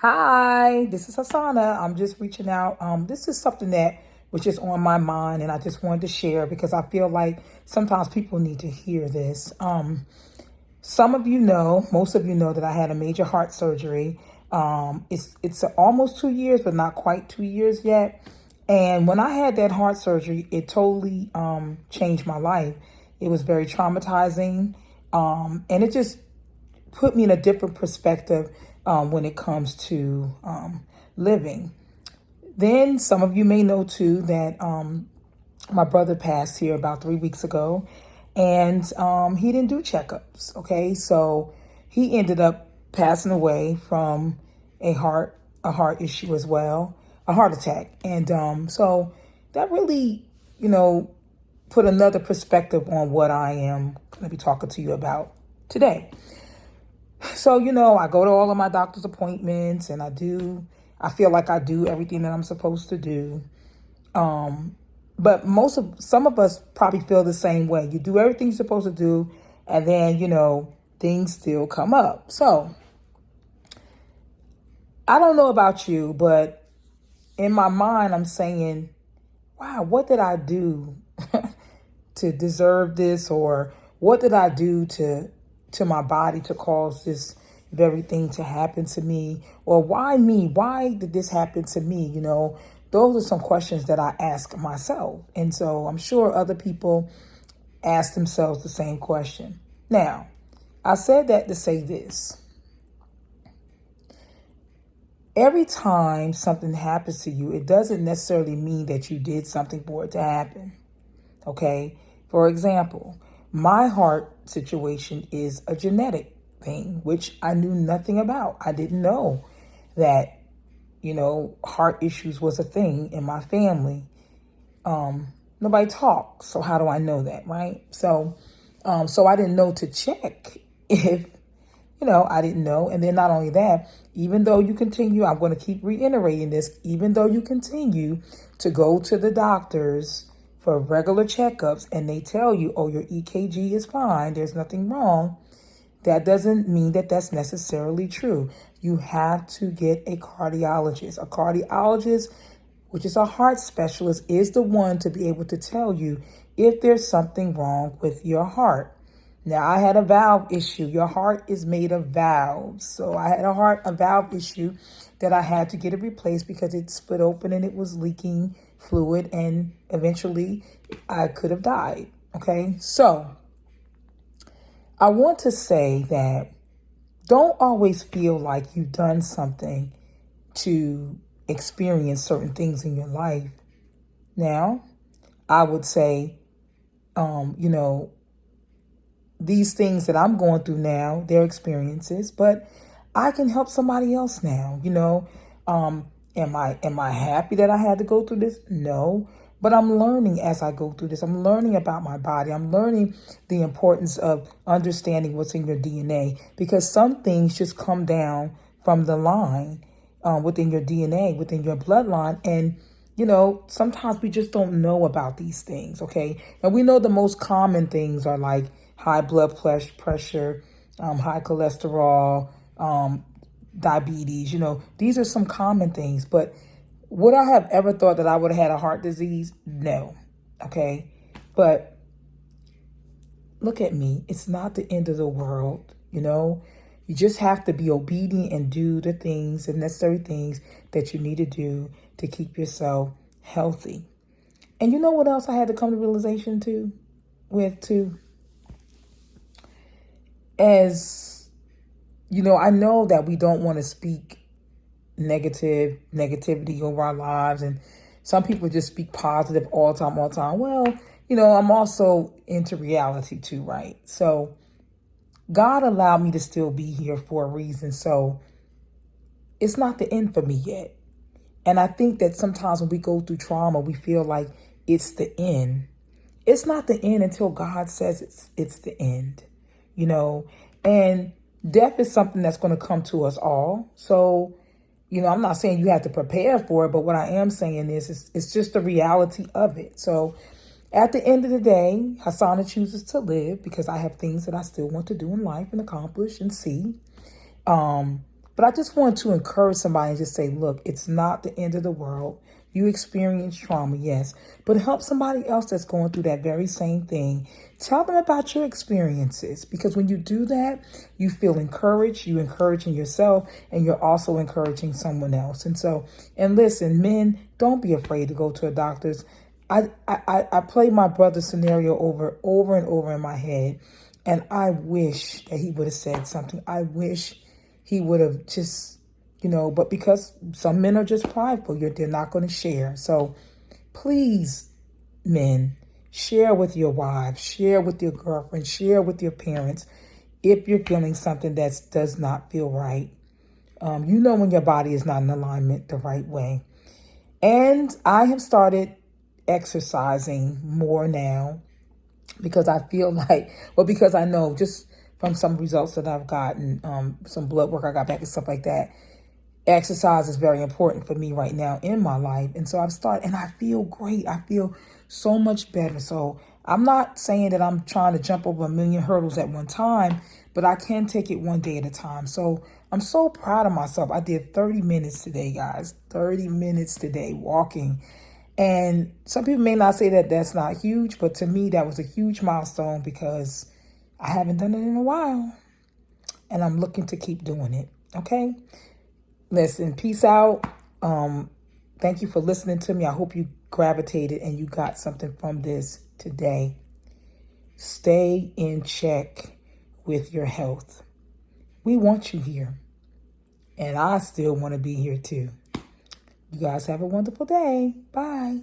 Hi, this is Hasana. I'm just reaching out. This is something that was just on my mind, and I just wanted to share because I feel like sometimes people need to hear this. Some of you know, most of you know that I had a major heart surgery. It's almost 2 years, but not quite 2 years yet. And when I had that heart surgery, it totally changed my life. It was very traumatizing, and it just put me in a different perspective when it comes to living. Then some of you may know too that my brother passed here about 3 weeks ago, and he didn't do checkups. Okay, so he ended up passing away from a heart issue as well, a heart attack, and so that really, you know, put another perspective on what I am going to be talking to you about today. So, I go to all of my doctor's appointments and I feel like I do everything that I'm supposed to do. But some of us probably feel the same way. You do everything you're supposed to do, and then, things still come up. So I don't know about you, but in my mind, I'm saying, wow, what did I do to deserve this? Or what did I do to my body to cause this very thing to happen to me? Or why me? Why did this happen to me? Those are some questions that I ask myself. And so I'm sure other people ask themselves the same question. Now, I said that to say this. Every time something happens to you, it doesn't necessarily mean that you did something for it to happen. Okay? For example, my heart situation is a genetic thing, which I knew nothing about. I didn't know that, heart issues was a thing in my family. Nobody talks, so how do I know that, right? So I didn't know to check if, I didn't know. And then not only that, even though you continue, I'm going to keep reiterating this, even though you continue to go to the doctors for regular checkups and they tell you, oh, your EKG is fine, there's nothing wrong, that doesn't mean that that's necessarily true. You have to get a cardiologist. A cardiologist, which is a heart specialist, is the one to be able to tell you if there's something wrong with your heart. Now, I had a valve issue. Your heart is made of valves. So I had a valve issue that I had to get it replaced because it split open and it was leaking fluid, and eventually I could have died. Okay, so I want to say that don't always feel like you've done something to experience certain things in your life. Now, I would say, you know, these things that I'm going through now, they're experiences, but I can help somebody else now. Am I happy that I had to go through this? No. But I'm learning as I go through this. I'm learning about my body. I'm learning the importance of understanding what's in your DNA, because some things just come down from the line within your DNA, within your bloodline. And, sometimes we just don't know about these things, okay? And we know the most common things are like high blood pressure, high cholesterol, diabetes. These are some common things. But would I have ever thought that I would have had a heart disease? No. Okay. But look at me. It's not the end of the world. You just have to be obedient and do the things, the necessary things that you need to do to keep yourself healthy. And you know what else I had to come to realization too? As I know that we don't want to speak negativity over our lives, and some people just speak positive all the time. Well, I'm also into reality too, right? So God allowed me to still be here for a reason. So it's not the end for me yet. And I think that sometimes when we go through trauma, we feel like it's the end. It's not the end until God says it's the end, and death is something that's going to come to us all. So, I'm not saying you have to prepare for it, but what I am saying is it's just the reality of it. So at the end of the day, Hasana chooses to live because I have things that I still want to do in life and accomplish and see. But I just want to encourage somebody and just say, look, it's not the end of the world. You experience trauma, yes, but help somebody else that's going through that very same thing. Tell them about your experiences, because when you do that, you feel encouraged, you're encouraging yourself, and you're also encouraging someone else. And so, and listen, men, don't be afraid to go to a doctor's. I play my brother's scenario over and over in my head, and I wish that he would have said something. I wish he would have just, but because some men are just prideful, they're not going to share. So please, men, share with your wives, share with your girlfriend, share with your parents if you're feeling something that does not feel right. When your body is not in alignment the right way. And I have started exercising more now because I feel like, because I know just from some results that I've gotten, some blood work I got back and stuff like that, exercise is very important for me right now in my life. And so I've started, and I feel great. I feel so much better. So I'm not saying that I'm trying to jump over a million hurdles at one time, but I can take it one day at a time. So I'm so proud of myself. I did 30 minutes today, guys, 30 minutes today walking. And some people may not say that that's not huge, but to me, that was a huge milestone because I haven't done it in a while and I'm looking to keep doing it. Okay. Listen, peace out. Thank you for listening to me. I hope you gravitated and you got something from this today. Stay in check with your health. We want you here. And I still want to be here too. You guys have a wonderful day. Bye.